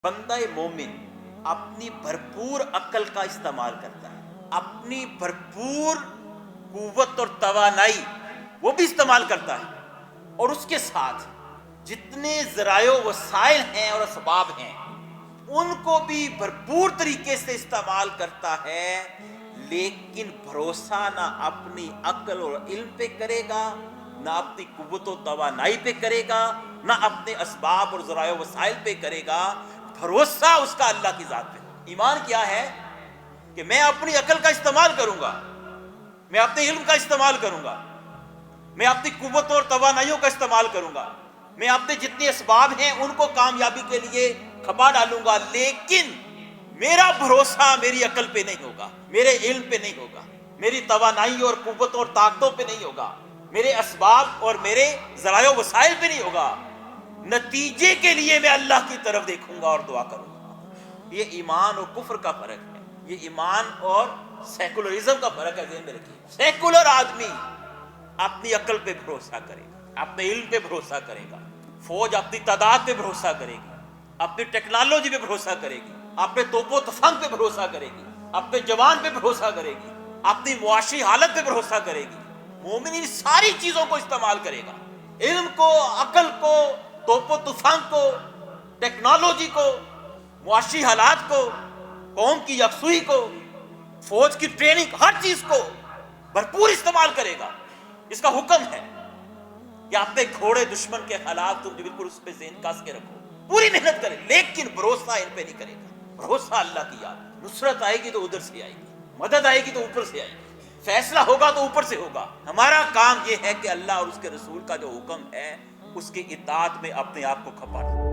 بندہ مومن اپنی بھرپور عقل کا استعمال کرتا ہے، اپنی بھرپور قوت اور توانائی وہ بھی استعمال کرتا ہے، اور اس کے ساتھ جتنے ذرائع و وسائل ہیں اور اسباب ہیں ان کو بھی بھرپور طریقے سے استعمال کرتا ہے، لیکن بھروسہ نہ اپنی عقل اور علم پہ کرے گا، نہ اپنی قوت و توانائی پہ کرے گا، نہ اپنے اسباب اور ذرائع و وسائل پہ کرے گا، بھروسہ اس کا اللہ کی ذات پہ۔ ایمان کیا ہے کہ میں اپنی عقل کا استعمال کروں گا، میں اپنے علم کا استعمال کروں گا، میں اپنی قوت اور توانائیوں کا استعمال کروں گا، میں اپنے جتنے اسباب ہیں ان کو کامیابی کے لیے کھپا ڈالوں گا، لیکن میرا بھروسہ میری عقل پہ نہیں ہوگا، میرے علم پہ نہیں ہوگا، میری توانائی اور قوت اور طاقتوں پہ نہیں ہوگا، میرے اسباب اور میرے ذرائع و وسائل پہ نہیں ہوگا، نتیجے کے لیے میں اللہ کی طرف دیکھوں گا اور دعا کروں گا۔ یہ ایمان اور کفر کا فرق ہے، یہ ایمان اور سیکولرزم کا فرق ہے، ذہن میں رکھیے۔ سیکولر آدمی اپنی عقل پہ بھروسہ کرے گا، اپنے علم پہ بھروسہ کرے گا، فوج اپنی تعداد پہ بھروسہ کرے گی، اپنی ٹیکنالوجی پہ بھروسہ کرے گی، اپنے توپ و تفنگ پہ بھروسہ کرے گی، اپنے جوان پہ بھروسہ کرے گی، اپنی معاشی حالت پہ بھروسہ کرے گی۔ مومن ان ساری چیزوں کو استعمال کرے گا، علم کو، عقل کو، توپ و تفنگ کو، ٹیکنالوجی کو، معاشی حالات کو، قوم کی یکسوئی کو، فوج کی ٹریننگ، ہر چیز کو بھرپور استعمال کرے گا۔ اس کا حکم ہے کہ اپنے گھوڑے دشمن کے خلاف تم بالکل اس پہ ذہن کس کے رکھو، پوری محنت کرے، لیکن بھروسہ ان پہ نہیں کرے گا۔ بھروسہ اللہ کی یاد، نصرت آئے گی تو ادھر سے آئے گی، مدد آئے گی تو اوپر سے آئے گی، فیصلہ ہوگا تو اوپر سے ہوگا۔ ہمارا کام یہ ہے کہ اللہ اور اس کے رسول کا جو حکم ہے اس کی اطاعت میں اپنے آپ کو کھپا ڈالیں۔